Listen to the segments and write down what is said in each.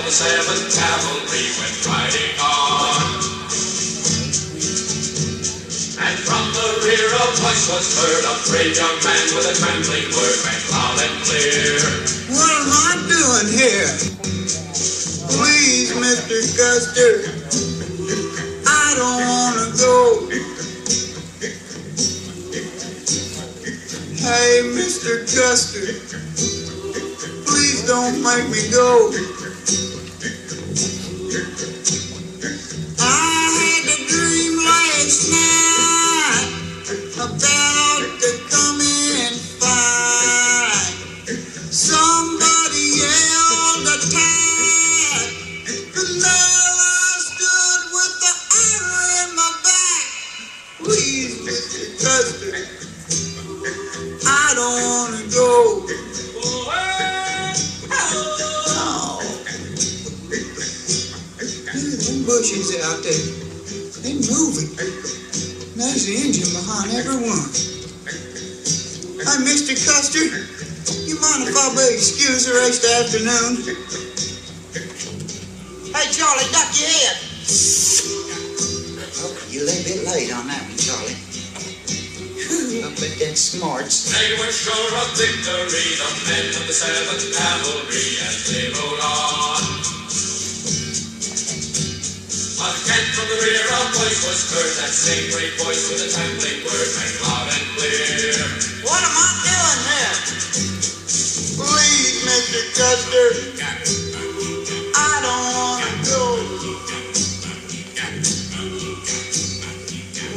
the 7th Cavalry went riding on. And from the rear a voice was heard, a brave young man with a trembling word rang loud and clear. What am I doing here? Please, Mr. Custer, I don't want to go. Hey, Mr. Custer, please don't make me go. I had a dream last night about to come in and fight. Somebody yelled attack, and there I stood with the arrow in my back. Please, Mr. Custer, I don't want to go. Oh. Look at them bushes out there. They're moving. There's the engine behind every one. Hey, Mr. Custer, you mind if I be excused the rest of the afternoon? Hey, Charlie, duck your head. Oh, you're a little bit late on that one, Charlie. I bet that's smarts. They were sure of victory, the men of the 7th Cavalry, as they rode on. Again from the rear a voice was heard, that same great voice with a trembling word rang loud and clear. What am I doing here? Please, Mr. Custer, I don't want to go.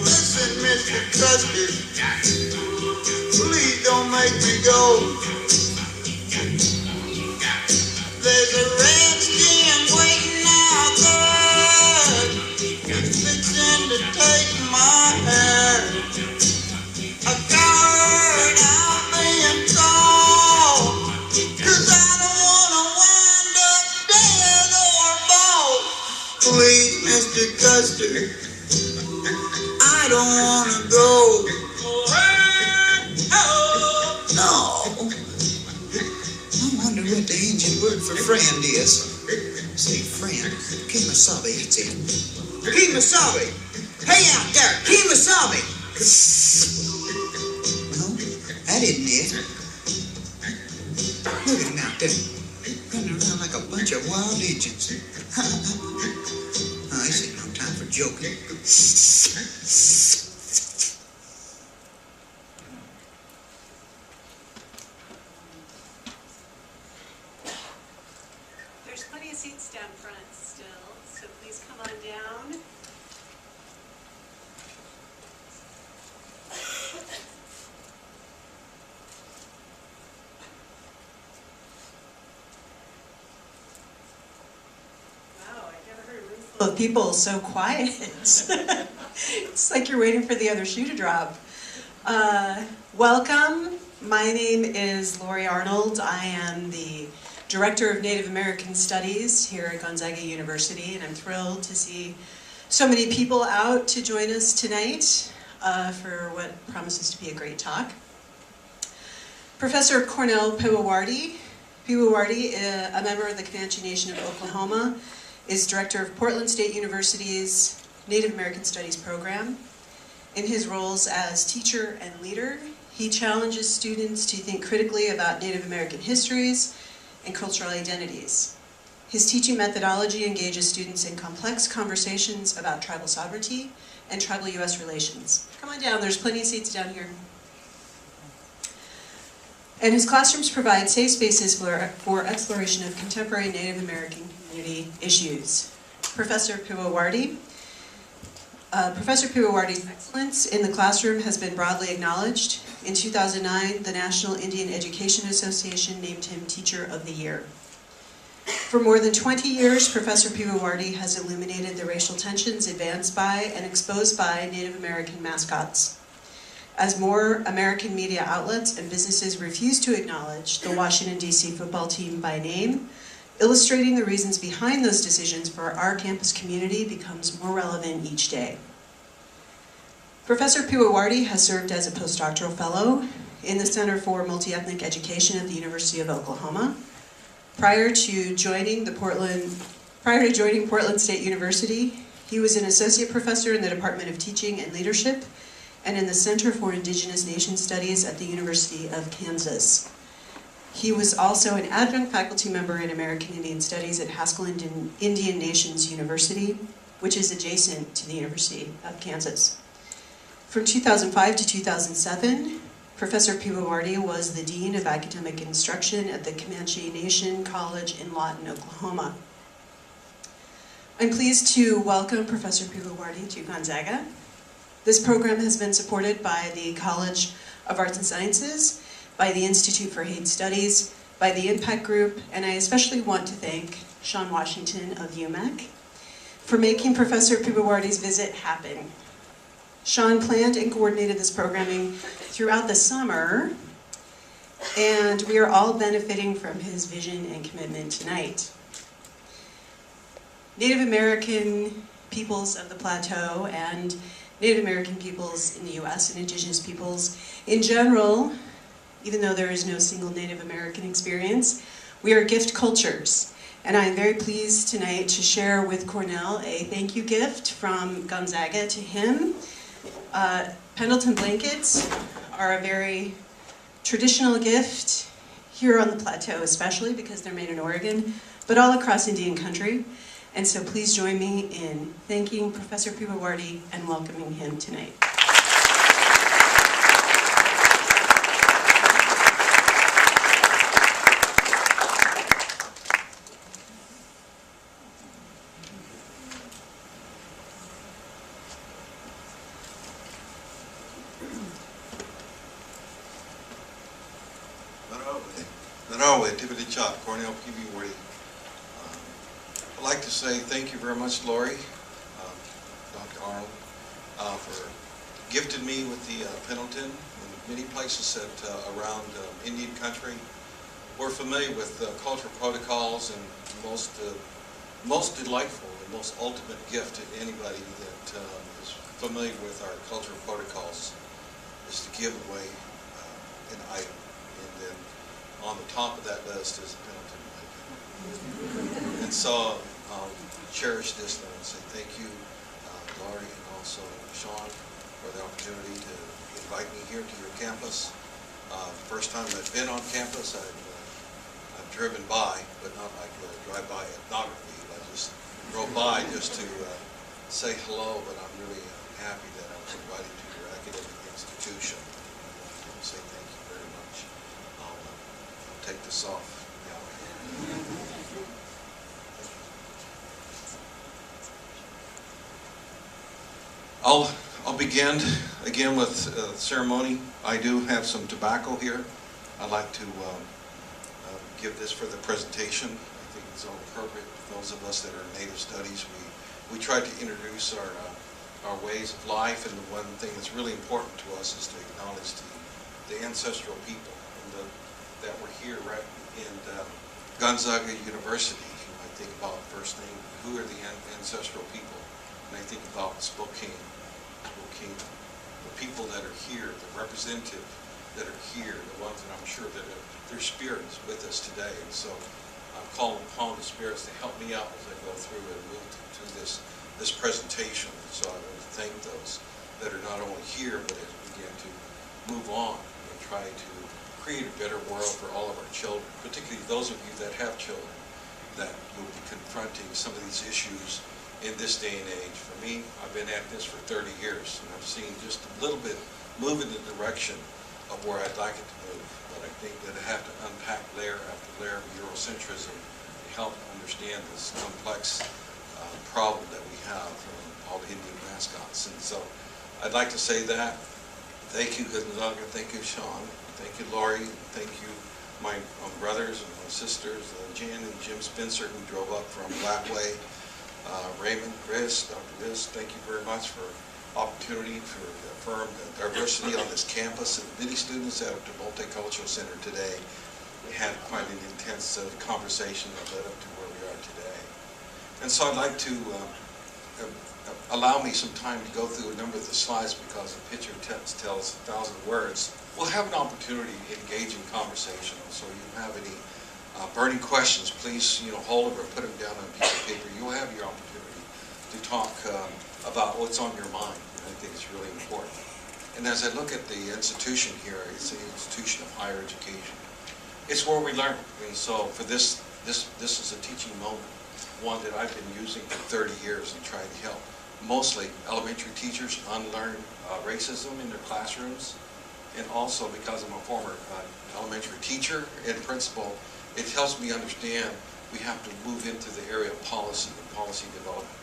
Listen, Mr. Custer, please don't make me go. There's a redskin waiting out there, fixing to take my hair. A coward I'm being called, 'cause I don't want to wind up dead or bald. Please, Mr. Custer, I don't want to go. No. I wonder what the ancient word for friend is. Say friend. Kimasabi, it's it. Kimasabi. Hey out there, Kimasabi. No, that isn't it. Look at him out there, running around like a bunch of wild Indians. Oh, this ain't no time for joking. There's plenty of seats down front still, so please come on down. Wow, I've never heard a room full of people so quiet. It's like you're waiting for the other shoe to drop. Welcome. My name is Lori Arnold. I am the Director of Native American Studies here at Gonzaga University, and I'm thrilled to see so many people out to join us tonight for what promises to be a great talk. Professor Cornel Pewewardy, a member of the Comanche Nation of Oklahoma, is Director of Portland State University's Native American Studies program. In his roles as teacher and leader, he challenges students to think critically about Native American histories and cultural identities. His teaching methodology engages students in complex conversations about tribal sovereignty and tribal U.S. relations. Come on down, there's plenty of seats down here. And his classrooms provide safe spaces for exploration of contemporary Native American community issues. Professor Pewewardy's excellence in the classroom has been broadly acknowledged. In 2009, the National Indian Education Association named him Teacher of the Year. For more than 20 years, Professor Pewewardy has illuminated the racial tensions advanced by and exposed by Native American mascots. As more American media outlets and businesses refuse to acknowledge the Washington, D.C. football team by name, illustrating the reasons behind those decisions for our campus community becomes more relevant each day. Professor Pewewardy has served as a postdoctoral fellow in the Center for Multi-Ethnic Education at the University of Oklahoma, Prior to joining Portland State University, he was an associate professor in the Department of Teaching and Leadership and in the Center for Indigenous Nation Studies at the University of Kansas. He was also an adjunct faculty member in American Indian Studies at Haskell Indian Nations University, which is adjacent to the University of Kansas. From 2005 to 2007, Professor Pewewardy was the Dean of Academic Instruction at the Comanche Nation College in Lawton, Oklahoma. I'm pleased to welcome Professor Pewewardy to Gonzaga. This program has been supported by the College of Arts and Sciences, by the Institute for Hague Studies, by the Impact Group, and I especially want to thank Sean Washington of UMAC for making Professor Pewewardy's visit happen. Sean planned and coordinated this programming throughout the summer, and we are all benefiting from his vision and commitment tonight. Native American peoples of the Plateau and Native American peoples in the U.S. and Indigenous peoples in general, even though there is no single Native American experience, we are gift cultures. And I am very pleased tonight to share with Cornel a thank you gift from Gonzaga to him. Pendleton blankets are a very traditional gift here on the plateau, especially because they're made in Oregon, but all across Indian country. And so please join me in thanking Professor Pewewardy and welcoming him tonight. Cornel Pewewardy. I'd like to say thank you very much, Lori, Dr. Arnold, for gifting me with the Pendleton. In many places around Indian country, we're familiar with cultural protocols, and most delightful and most ultimate gift to anybody that is familiar with our cultural protocols is to give away an item. And then on the top of that list is Pendleton blanket. And so I'll cherish this and say thank you, Laurie, and also Sean, for the opportunity to invite me here to your campus. First time I've been on campus, I've driven by, but not like drive-by ethnography. I just drove by just to say hello, but I'm really happy that I was invited to your academic institution. I say thank you very much. I'll take this off now. I'll begin again with ceremony. I do have some tobacco here. I'd like to give this for the presentation. I think it's all appropriate for those of us that are in Native Studies. We try to introduce our ways of life, and the one thing that's really important to us is to acknowledge the ancestral people that were here right in Gonzaga University. I think about first thing, who are the ancestral people? And I think about Spokane, the people that are here, the representative that are here, the ones that I'm sure that their spirit is with us today. And so I'm calling upon the spirits to help me out as I go through and move to this presentation. So I want to thank those that are not only here, but as we begin to move on and try to create a better world for all of our children, particularly those of you that have children that will be confronting some of these issues in this day and age. For me, I've been at this for 30 years, and I've seen just a little bit move in the direction of where I'd like it to move. But I think that I have to unpack layer after layer of Eurocentrism to help understand this complex problem that we have from all the Indian mascots. And so I'd like to say that. Thank you, Gonzaga. Thank you, Sean. Thank you, Laurie. Thank you, my brothers and my sisters, Jan and Jim Spencer, who drove up from Blackway. Raymond, Chris, Dr. Riz, thank you very much for opportunity to affirm the diversity on this campus, and many students out at the Multicultural Center today. We had quite an intense conversation that led up to where we are today. And so I'd like to allow me some time to go through a number of the slides, because a picture tells 1,000 words. We'll have an opportunity to engage in conversation, so if you have any burning questions, please, hold them or put them down on a piece of paper. You'll have your opportunity to talk about what's on your mind. I think it's really important. And as I look at the institution here, it's an institution of higher education. It's where we learn. And so for this is a teaching moment, one that I've been using for 30 years and trying to help mostly elementary teachers unlearn racism in their classrooms. And also, because I'm a former elementary teacher and principal, it helps me understand we have to move into the area of policy and policy development.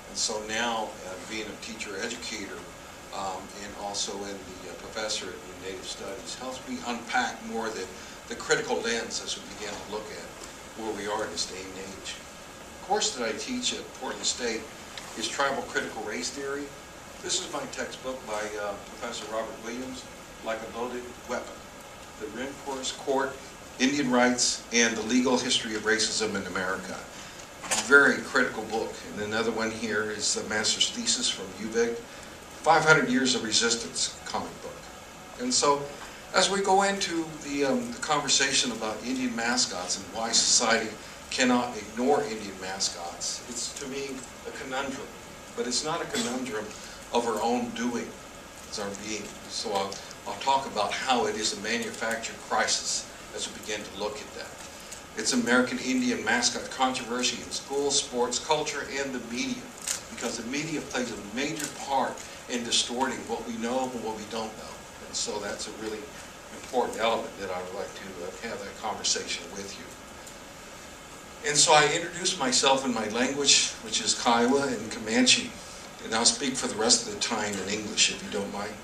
And so now, being a teacher educator and also in the professor in Native Studies helps me unpack more the critical lens as we begin to look at where we are in this day and age. The course that I teach at Portland State is Tribal Critical Race Theory. This is my textbook by Professor Robert Williams, Like a Loaded Weapon, the Renforce Court, Indian Rights, and the Legal History of Racism in America. Very critical book. And another one here is the Master's Thesis from UVic, 500 Years of Resistance comic book. And so, as we go into the conversation about Indian mascots and why society cannot ignore Indian mascots, it's to me a conundrum. But it's not a conundrum of our own doing, it's our being. So I'll talk about how it is a manufactured crisis as we begin to look at that. It's American Indian mascot controversy in schools, sports, culture, and the media, because the media plays a major part in distorting what we know and what we don't know. And so that's a really important element that I would like to have that conversation with you. And so I introduce myself in my language, which is Kiowa and Comanche, and I'll speak for the rest of the time in English, if you don't mind.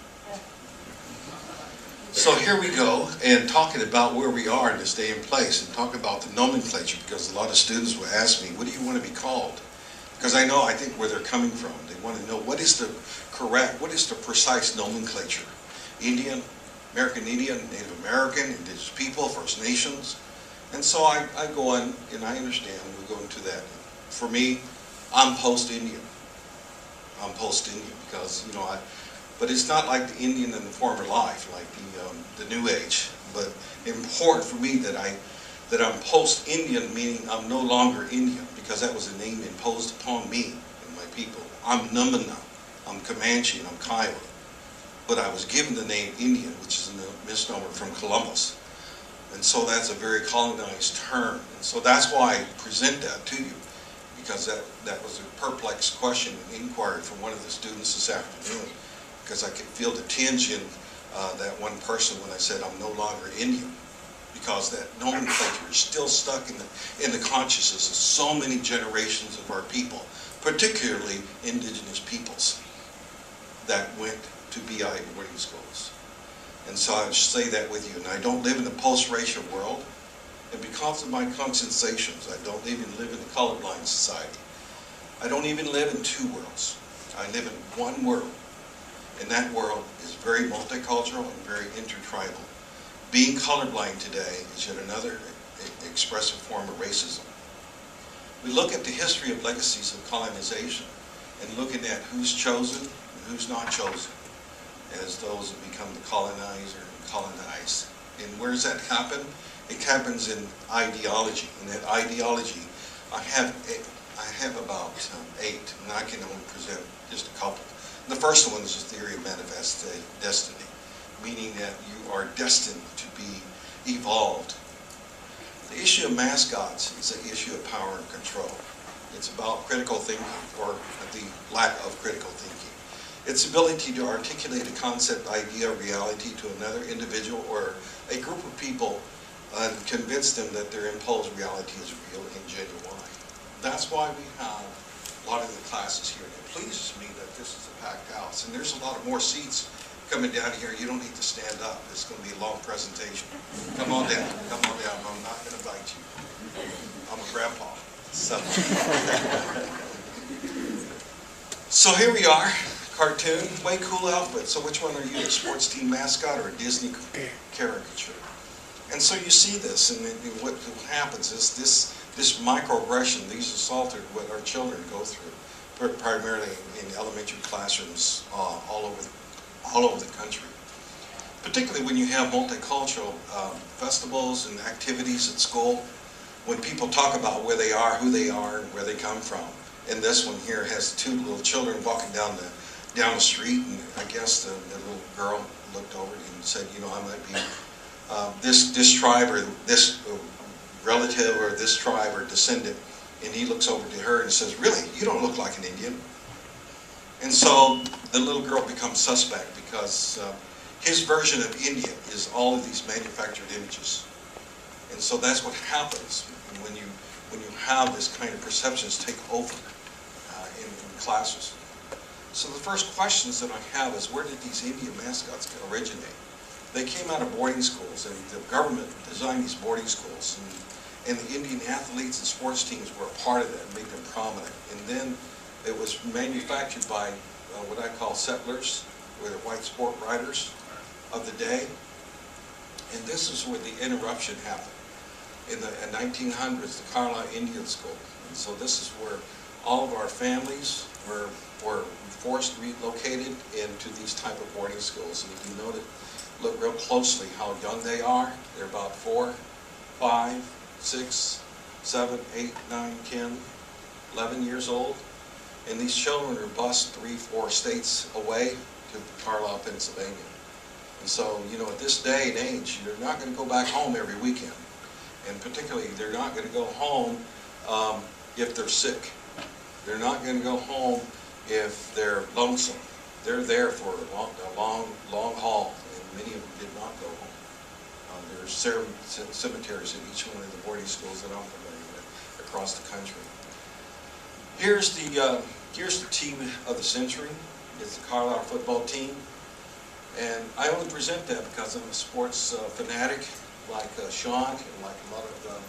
So here we go, and talking about where we are in this day and place, and talk about the nomenclature, because a lot of students will ask me, what do you want to be called? Because I think where they're coming from. They want to know what is the precise nomenclature? Indian, American Indian, Native American, Indigenous people, First Nations. And so I go on, and I understand, we go into that. For me, I'm post-Indian. I'm post-Indian because, but it's not like the Indian in the former life, like the New Age. But important for me that I'm post-Indian, meaning I'm no longer Indian, because that was a name imposed upon me and my people. I'm Numina, I'm Comanche, and I'm Kiowa. But I was given the name Indian, which is a misnomer from Columbus. And so that's a very colonized term. And so that's why I present that to you, because that was a perplexed question and inquiry from one of the students this afternoon, because I could feel the tinge in that one person when I said I'm no longer Indian, because that nomenclature is still stuck in the consciousness of so many generations of our people, particularly indigenous peoples that went to BI boarding schools. And so I would say that with you. And I don't live in a post-racial world. And because of my concentrations, I don't even live in a colorblind society. I don't even live in two worlds. I live in one world. And that world is very multicultural and very intertribal. Being colorblind today is yet another expressive form of racism. We look at the history of legacies of colonization and looking at who's chosen and who's not chosen as those who become the colonizer and colonized. And where does that happen? It happens in ideology. And that ideology, I have about 8, and I can only present just a couple. The first one is the theory of manifest destiny, meaning that you are destined to be evolved. The issue of mascots is an issue of power and control. It's about critical thinking, or the lack of critical thinking. Its ability to articulate a concept, idea, or reality to another individual or a group of people and convince them that their imposed reality is real and genuine. That's why we have a lot of the classes here. And it pleases me that this is a packed house. And there's a lot of more seats coming down here. You don't need to stand up. It's going to be a long presentation. Come on down. Come on down. I'm not going to bite you. I'm a grandpa. So here we are. Cartoon, way cool outfit. So which one are you, a sports team mascot or a Disney caricature? And so you see this, and what happens is this microaggression, these assaults are what our children go through, primarily in elementary classrooms all over the country. Particularly when you have multicultural festivals and activities at school, when people talk about where they are, who they are, and where they come from. And this one here has two little children walking down the street, and I guess the little girl looked over and said, you know, I might be this tribe or this relative or this tribe or descendant. And he looks over to her and says, really, you don't look like an Indian. And so the little girl becomes suspect because his version of India is all of these manufactured images. And so that's what happens when you have this kind of perceptions take over in classes. So the first questions that I have is, where did these Indian mascots originate? They came out of boarding schools, and the government designed these boarding schools, and the Indian athletes and sports teams were a part of that and made them prominent. And then it was manufactured by what I call settlers, or the white sport riders of the day. And this is where the interruption happened. In the 1900s, the Carlisle Indian School. And so this is where all of our families were forced relocated into these type of boarding schools. And if you look real closely how young they are, they're about 4, 5, 6, 7, 8, 9, 10, 11 years old. And these children are bused 3, 4 states away to Carlisle, Pennsylvania. And so, you know, at this day and age, you're not going to go back home every weekend. And particularly, they're not going to go home if they're sick. They're not going to go home if they're lonesome. They're there for a long haul, and many of them did not go home. There are cemeteries in each one of the boarding schools that I'm familiar with across the country. Here's the team of the century. It's the Carlisle football team. And I only present that because I'm a sports fanatic, like Sean and like a lot of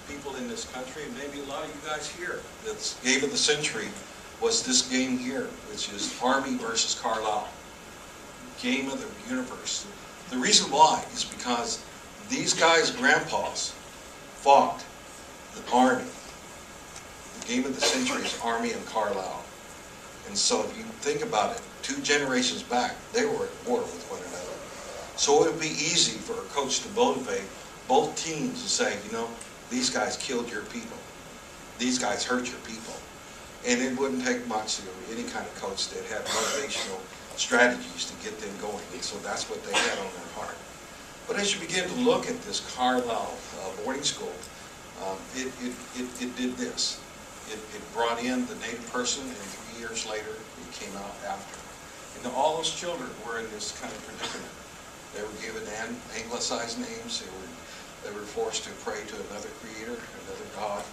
people in this country, and maybe a lot of you guys here. The game of the century was this game here, which is Army versus Carlisle. Game of the universe. The reason why is because these guys' grandpas fought the Army. The game of the century is Army and Carlisle. And so if you think about it, 2 generations back, they were at war with one another. So it would be easy for a coach to motivate both teams to say, you know, these guys killed your people. These guys hurt your people. And it wouldn't take much to any kind of coach that had motivational strategies to get them going. And so that's what they had on their heart. But as you begin to look at this Carlisle boarding school, it did this. It brought in the native person, and 3 years later, it came out after. And all those children were in this kind of predicament. They were given anglicized names. They were forced to pray to another creator, another god,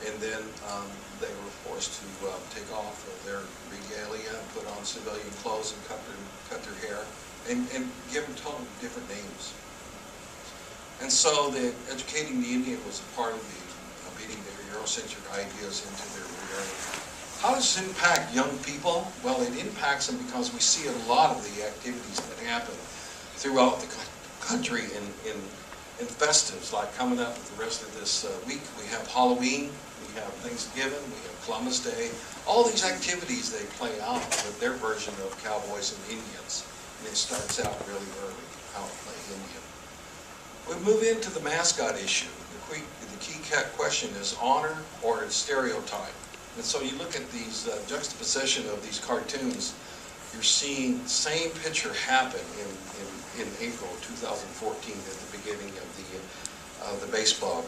and then they were forced to take off their regalia and put on civilian clothes and cut their hair, and give them totally different names. And so educating the Indian was a part of the beating their Eurocentric ideas into their learning. How does this impact young people? Well, it impacts them because we see a lot of the activities that happen throughout the country in festives, like coming up with the rest of this week. We have Halloween, we have Thanksgiving, we have Columbus Day. All these activities, they play out with their version of cowboys and Indians. And it starts out really early, how to play Indian. We move into the mascot issue. The key question is honor or stereotype. And so you look at these juxtaposition of these cartoons, you're seeing the same picture happen in April 2014 at the beginning of the baseball,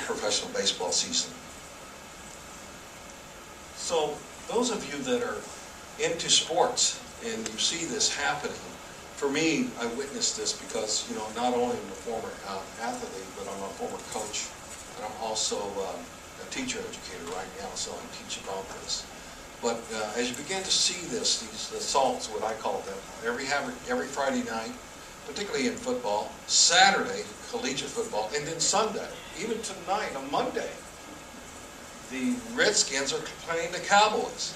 professional baseball season. So those of you that are into sports and you see this happening, for me, I witnessed this because, you know, not only am I a former athlete, but I'm a former coach, and I'm also a teacher educator right now, so I teach about this. But as you begin to see this, these assaults, what I call them, every Friday night, particularly in football, Saturday, collegiate football, and then Sunday, even tonight, on Monday, the Redskins are playing the Cowboys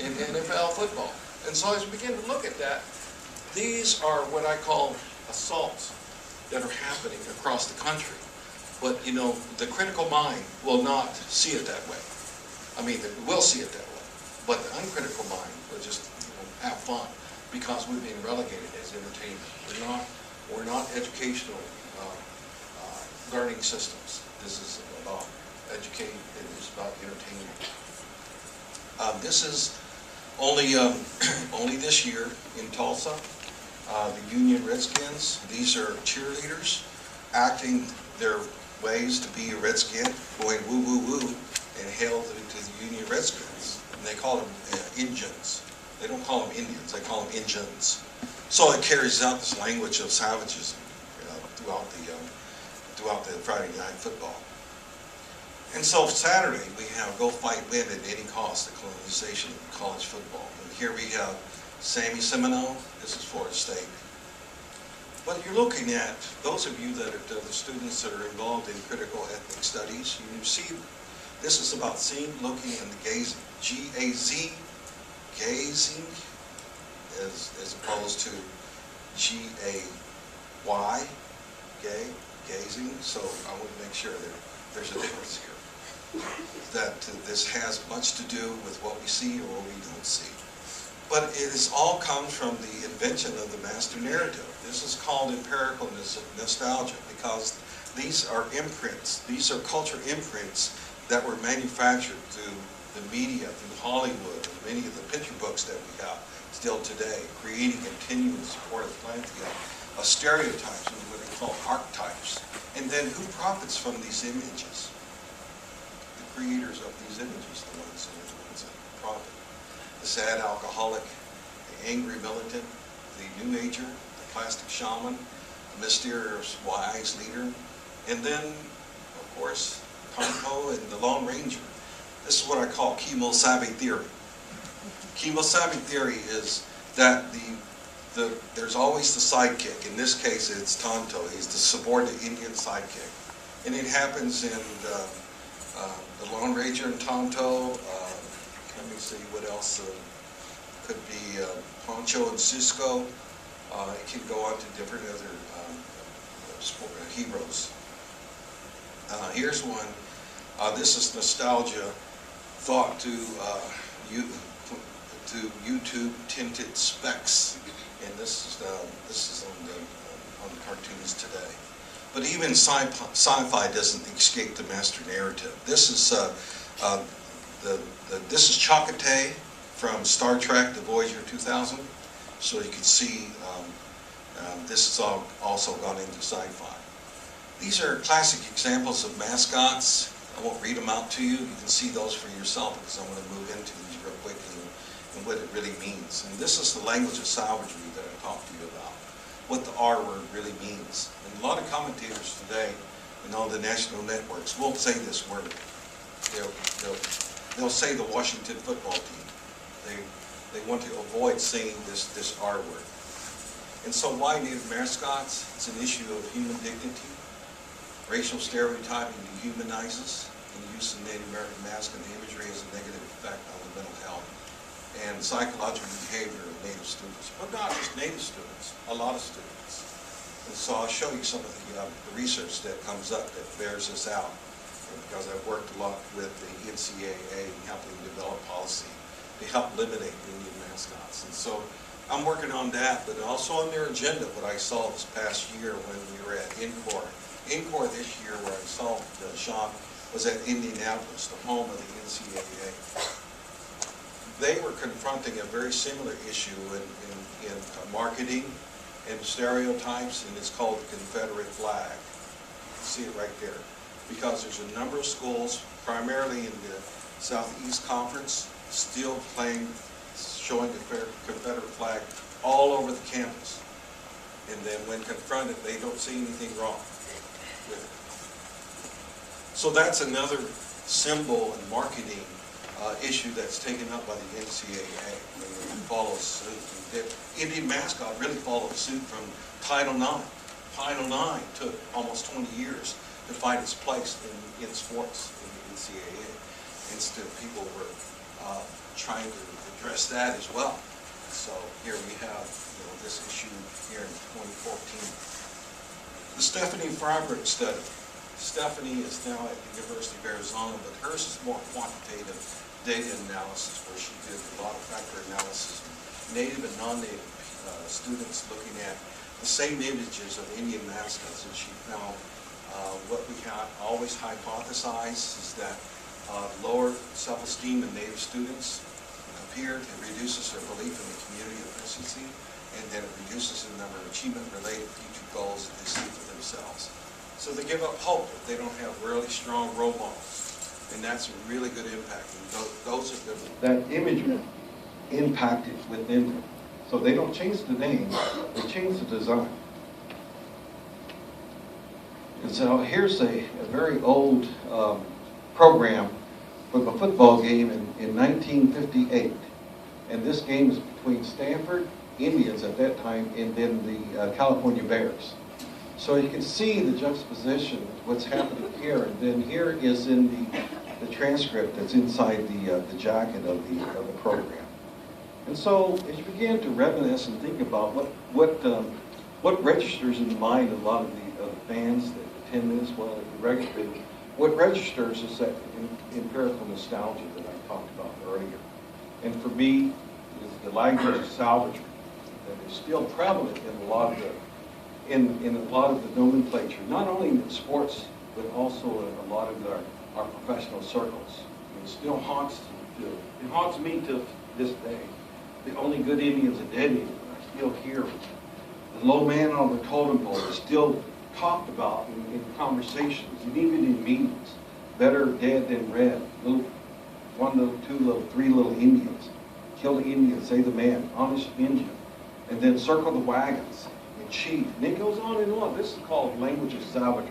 in NFL football. And so as you begin to look at that, these are what I call assaults that are happening across the country. But, you know, the critical mind will not see it that way. I mean, it will see it that way. But the uncritical mind will just, you know, have fun because we're being relegated as entertainment. We're not educational learning systems. This is about educating, it is about entertainment. This is only this year in Tulsa, the Union Redskins. These are cheerleaders acting their ways to be a Redskin, going woo woo woo, and hail to the Union Redskins. And they call them Injuns. They don't call them Indians, they call them Injuns. So it carries out this language of savagism throughout the Friday night football. And so Saturday we have Go Fight Win at Any Cost, the colonization of college football. And here we have Sammy Seminole. This is Florida State. But you're looking at those of you that are the students that are involved in critical ethnic studies. You see, this is about seeing, looking, and gazing. G-A-Z, gazing, as opposed to G-A-Y, gay, gazing. So I want to make sure that there's a difference here. That this has much to do with what we see or what we don't see. But it is all comes from the invention of the master narrative. This is called empirical nostalgia because these are imprints. These are culture imprints that were manufactured through the media, through Hollywood, and many of the picture books that we have still today, creating continuous supportive planting of stereotypes and what they call archetypes. And then who profits from these images? The creators of these images, the ones that profit. The sad alcoholic, the angry militant, the new ager, the plastic shaman, the mysterious wise leader, and then, of course, Tonto and the Lone Ranger. This is what I call Kemo-Sabe theory. Kemo-Sabe theory is that there's always the sidekick. In this case, it's Tonto. He's the subordinate Indian sidekick. And it happens in the Lone Ranger and Tonto. Let me see what else. Could be Poncho and Cisco. It can go on to different other heroes. Here's one. This is nostalgia thought to YouTube tinted specs, and this is on the cartoons today. But even sci-fi doesn't escape the master narrative. This is this is Chakotay from Star Trek: The Voyager 2000. So you can see this has also gone into sci-fi. These are classic examples of mascots. I won't read them out to you. You can see those for yourself because I'm going to move into these real quickly and what it really means. And this is the language of savagery that I talked to you about, what the R word really means. And a lot of commentators today and all the national networks won't say this word. They'll say the Washington football team. They want to avoid saying this R word. And so why Native mascots? It's an issue of human dignity. Racial stereotyping dehumanizes, and the use of Native American mascot imagery has a negative effect on the mental health and psychological behavior of Native students. But not just Native students, a lot of students. And so I'll show you some of the research that comes up that bears this out, because I've worked a lot with the NCAA in helping develop policy to help eliminate Indian mascots. And so I'm working on that, but also on their agenda, what I saw this past year when we were at INCOR. INCOR this year, where I saw Sean, was at Indianapolis, the home of the NCAA. They were confronting a very similar issue in marketing and stereotypes, and it's called the Confederate flag. You see it right there. Because there's a number of schools, primarily in the Southeast Conference, still showing the Confederate flag all over the campus. And then when confronted, they don't see anything wrong with it. So that's another symbol and marketing issue that's taken up by the NCAA. It follows suit. The Indian mascot really followed suit from Title IX. Title IX took almost 20 years to find its place in sports in the NCAA. Instead, people were trying to address that as well. So here we have this issue here in 2014. The Stephanie Freiberg study. Stephanie is now at the University of Arizona, but hers is more quantitative data analysis, where she did a lot of factor analysis of Native and non-Native students looking at the same images of Indian mascots, and she found what we always hypothesized is that lower self-esteem in Native students appeared. It reduces their belief in the community efficiency, and then it reduces the number of achievement-related future goals that they see for themselves. So they give up hope if they don't have really strong role models, and that's a really good impact. And those are that imagery impacted within them. So they don't change the name, they change the design. And so here's a very old program from a football game in 1958. And this game is between Stanford Indians at that time and then the California Bears. So you can see the juxtaposition of what's happening here. And then here is in the transcript that's inside the jacket of the program. And so as you begin to reminisce and think about what registers in the mind of a lot of the fans that attend this, well, what registers is that empirical nostalgia that I talked about earlier. And for me, is the language of salvage that is still prevalent in a lot of the nomenclature, not only in sports, but also in a lot of our professional circles. It still haunts me to this day. The only good Indian is a dead Indian. I still hear the low man on the totem pole is still talked about in conversations and even in meetings. Better dead than red. One little, two little, three little Indians. Kill the Indian, say the man, honest Indian. And then circle the wagons and chief. And it goes on and on. This is called language of savagery.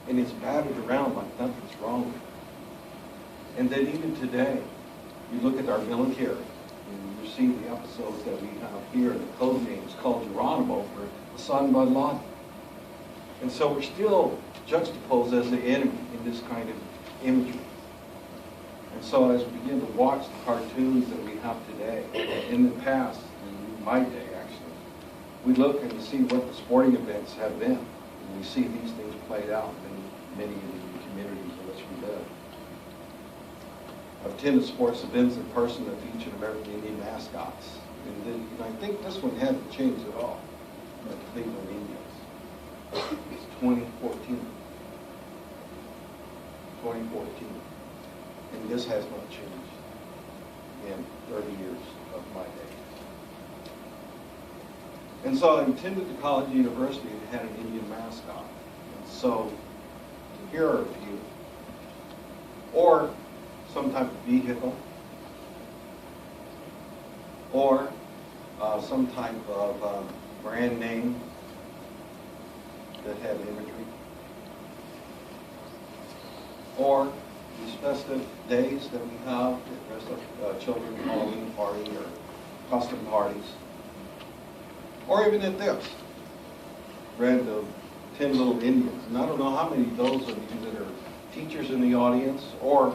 And it's battered around like nothing's wrong with it. And then even today, you look at our military, and you see the episodes that we have here, the code name is called Geronimo for Osama bin Laden. And so we're still juxtaposed as the enemy in this kind of imagery. And so as we begin to watch the cartoons that we have today, in the past, in my day actually, we look and see what the sporting events have been. And we see these things played out in many of the communities in which we live. I've attended sports events in person that featured American Indian mascots. And I think this one hasn't changed at all. The Cleveland Indians. It's 2014. 2014. And this has not changed in 30 years of my day. And so I attended the college university that had an Indian mascot. And so here are a few. Or some type of vehicle. Or some type of brand name that had imagery. Or these festive days that we have that dress up children, Halloween party or costume parties. Or even at this, read the 10 Little Indians. And I don't know how many of those of you that are teachers in the audience or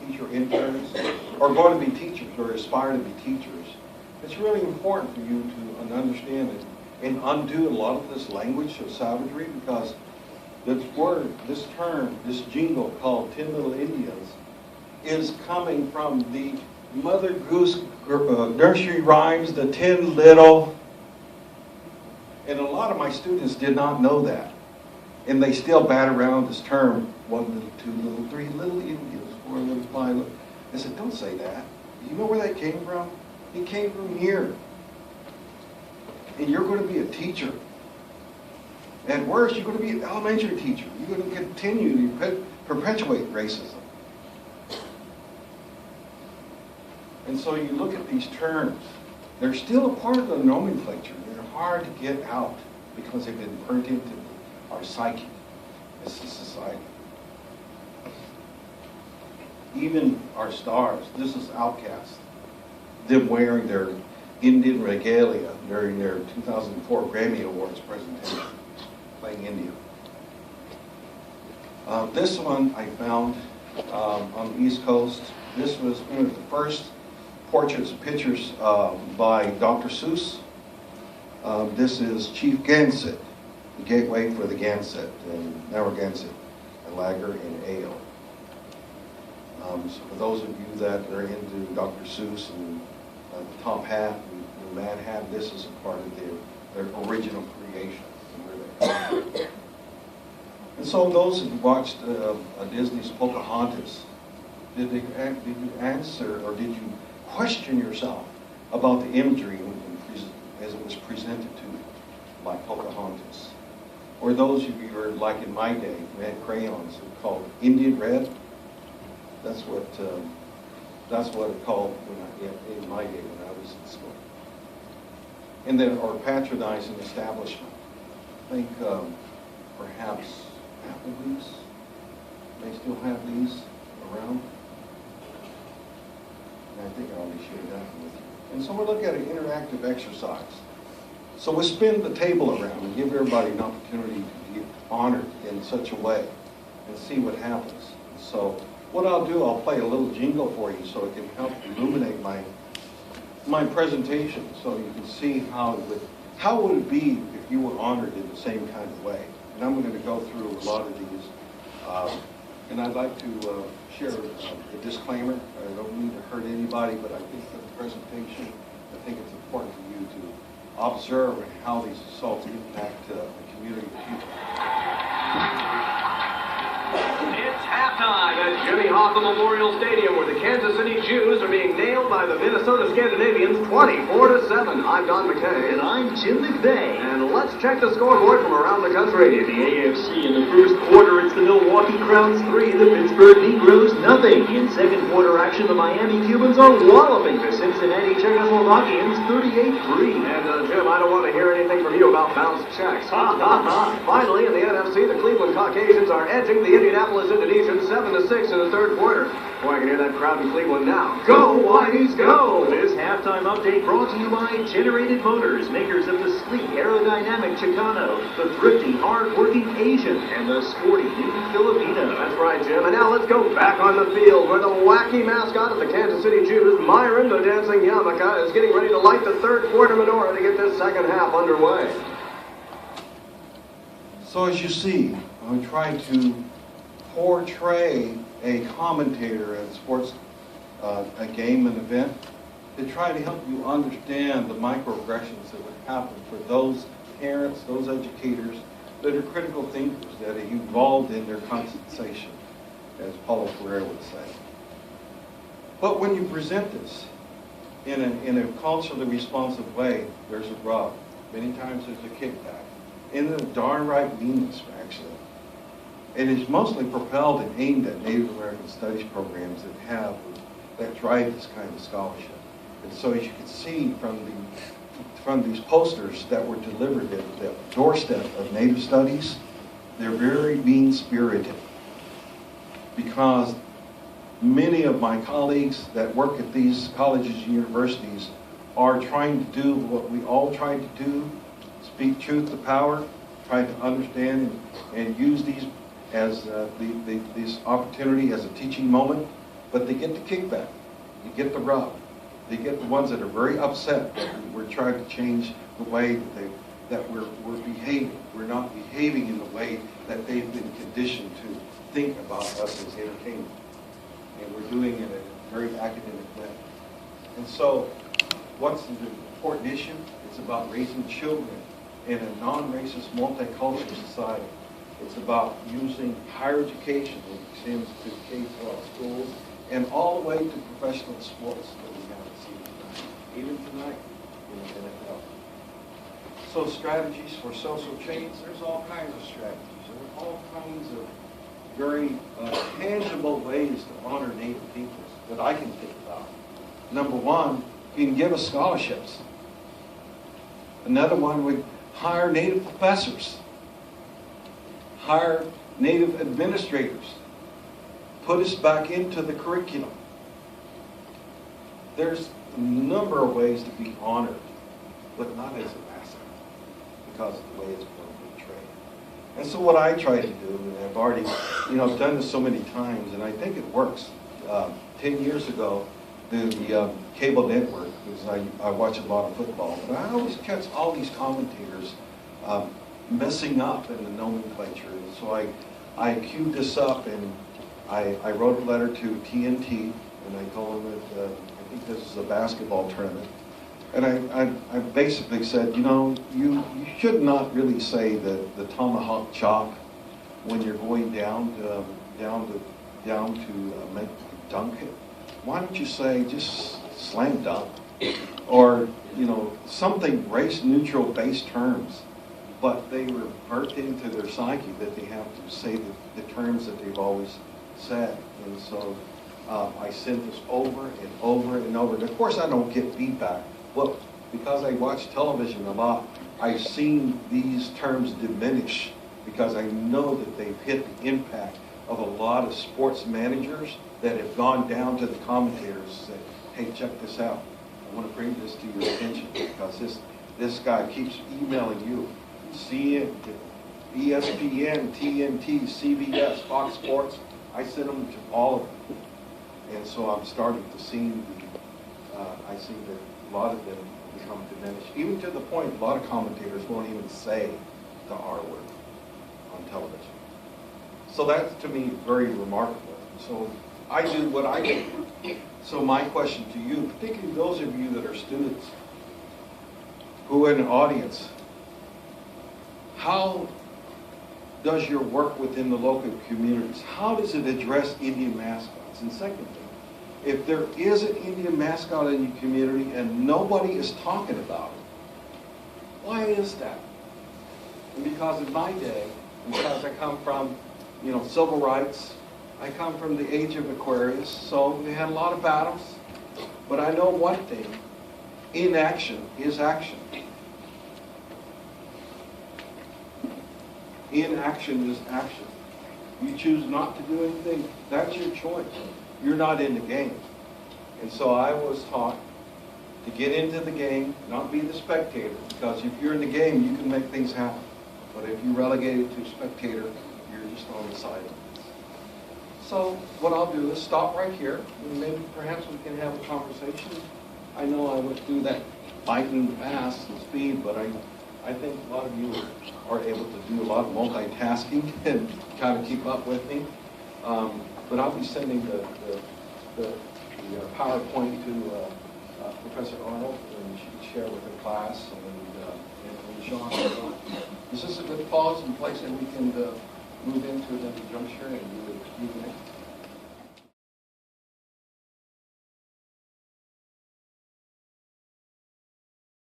teacher interns or going to be teachers or aspire to be teachers. It's really important for you to understand it and undo a lot of this language of savagery, because this word, this term, this jingle called 10 Little Indians is coming from the Mother Goose nursery rhymes, the 10 Little. And a lot of my students did not know that. And they still bat around this term, 1 little, 2 little, 3 little Indians, 4 little, 5 little. I said, don't say that. You know where that came from? It came from here. And you're going to be a teacher. At worst, you're going to be an elementary teacher. You're going to continue to perpetuate racism. And so you look at these terms. They're still a part of the nomenclature. They're hard to get out because they've been burnt into our psyche as a society. Even our stars. This is Outcast. Them wearing their Indian regalia during their 2004 Grammy Awards presentation, playing India. This one I found on the East Coast. This was one of the first portraits, pictures by Dr. Seuss. This is Chief Gansett, the gateway for the Gansett, and Narragansett, a lager and ale. So for those of you that are into Dr. Seuss and the top hat and the Mad Hat, this is a part of their original creation. And And so those who watched Disney's Pocahontas, did you answer or did you question yourself about the imagery as it was presented to you by Pocahontas? Or those of you who are like in my day, who had crayons called Indian red? That's what it called in my day when I was in school. And then, or patronizing establishment. I think perhaps Applebee's, they still have these around. And I think I already shared that with you. And so we'll look at an interactive exercise. So we'll spin the table around and give everybody an opportunity to be honored in such a way and see what happens. So what I'll do, I'll play a little jingle for you so it can help illuminate my presentation so you can see how would it be if you were honored in the same kind of way. And I'm going to go through a lot of these. And I'd like to share a disclaimer. I don't mean to hurt anybody, but I think for the presentation, I think it's important for you to observe how these assaults impact the community of people. It's halftime at Jimmy Hoffa Memorial Stadium, where the Kansas City Jews are being nailed by the Minnesota Scandinavians 24-7. I'm Don McKay. And I'm Jim McVeigh. And let's check the scoreboard from around the country. In the AFC, in the first quarter, it's the Milwaukee Crowns 3, the Pittsburgh Negroes nothing. In second quarter action, the Miami Cubans are walloping the Cincinnati Czechoslovakians 38-3. And Jim, I don't want to hear anything from you about bounced checks. Finally, in the NFC, the Cleveland Caucasians are edging the Indianapolis Indonesians 7-6 in the third quarter. Boy, I can hear that crowd in Cleveland now. Go, Whiteys, go! This halftime update brought to you by Generated Motors, makers of the sleek, aerodynamic Chicano, the thrifty, hard-working Asian, and the sporty new Filipino. That's right, Jim. And now let's go back on the field where the wacky mascot of the Kansas City Jews, Myron the Dancing Yarmulke, is getting ready to light the third quarter menorah to get this second half underway. So as you see, I'm trying to portray a commentator at sports, a game, an event, to try to help you understand the microaggressions that would happen for those parents, those educators that are critical thinkers, that are involved in their concentration, as Paulo Freire would say. But when you present this in a culturally responsive way, there's a rub. Many times there's a kickback. And a darn right meanness, actually. It is mostly propelled and aimed at Native American studies programs that drive this kind of scholarship. And so as you can see from these posters that were delivered at the doorstep of Native Studies, they're very mean-spirited. Because many of my colleagues that work at these colleges and universities are trying to do what we all try to do, speak truth to power, try to understand and use these as this opportunity as a teaching moment, but they get the kickback, they get the rub, they get the ones that are very upset that we're trying to change the way that we're behaving. We're not behaving in the way that they've been conditioned to think about us as entertainment, and we're doing it in a very academic way. And so, what's the important issue? It's about raising children in a non-racist, multicultural society. It's about using higher education, which extends to K-12 schools, and all the way to professional sports that we haven't seen tonight, even tonight in the NFL. So strategies for social change, there's all kinds of strategies. There are all kinds of very tangible ways to honor Native peoples that I can think about. Number one, you can give us scholarships. Another one would hire Native professors, hire Native administrators, put us back into the curriculum. There's a number of ways to be honored, but not as a mascot, because of the way it's been portrayed. And so what I try to do, and I've already done this so many times, and I think it works. 10 years ago, the cable network, because I watch a lot of football, but I always catch all these commentators messing up in the nomenclature. And so I queued this up, and I wrote a letter to TNT, and I told them that I think this is a basketball tournament. And I basically said, you should not really say the tomahawk chop when you're going down to make dunk it, why don't you say just slam dunk? Or, something race-neutral base terms, but they revert into their psyche that they have to say the terms that they've always said. And so I send this over and over and over. And of course, I don't get feedback. Well, because I watch television a lot, I've seen these terms diminish because I know that they've hit the impact of a lot of sports managers that have gone down to the commentators and said, hey, check this out. I want to bring this to your attention because this guy keeps emailing you. ESPN, TNT, CBS, Fox Sports. I send them to all of them. And so I'm starting to see I see that a lot of them become diminished. Even to the point, a lot of commentators won't even say the R word on television. So that's, to me, very remarkable. So I do what I do. So my question to you, particularly those of you that are students who are in the audience, how does your work within the local communities, how does it address Indian mascots? And secondly, if there is an Indian mascot in your community and nobody is talking about it, why is that? And because in my day, because I come from, civil rights, I come from the age of Aquarius, so we had a lot of battles. But I know one thing, inaction is action. Inaction is action. You choose not to do anything, that's your choice. You're not in the game. And so I was taught to get into the game, not be the spectator, because if you're in the game, you can make things happen. But if you're relegated to spectator, you're just on the sideline. So what I'll do is stop right here, and maybe perhaps we can have a conversation. I know I went through that lightning fast and speed, but I think a lot of you are able to do a lot of multitasking and kind of keep up with me. But I'll be sending the PowerPoint to Professor Arnold, and she can share with her class and Sean. Is this a good pause and place that we can move into the juncture and do the next?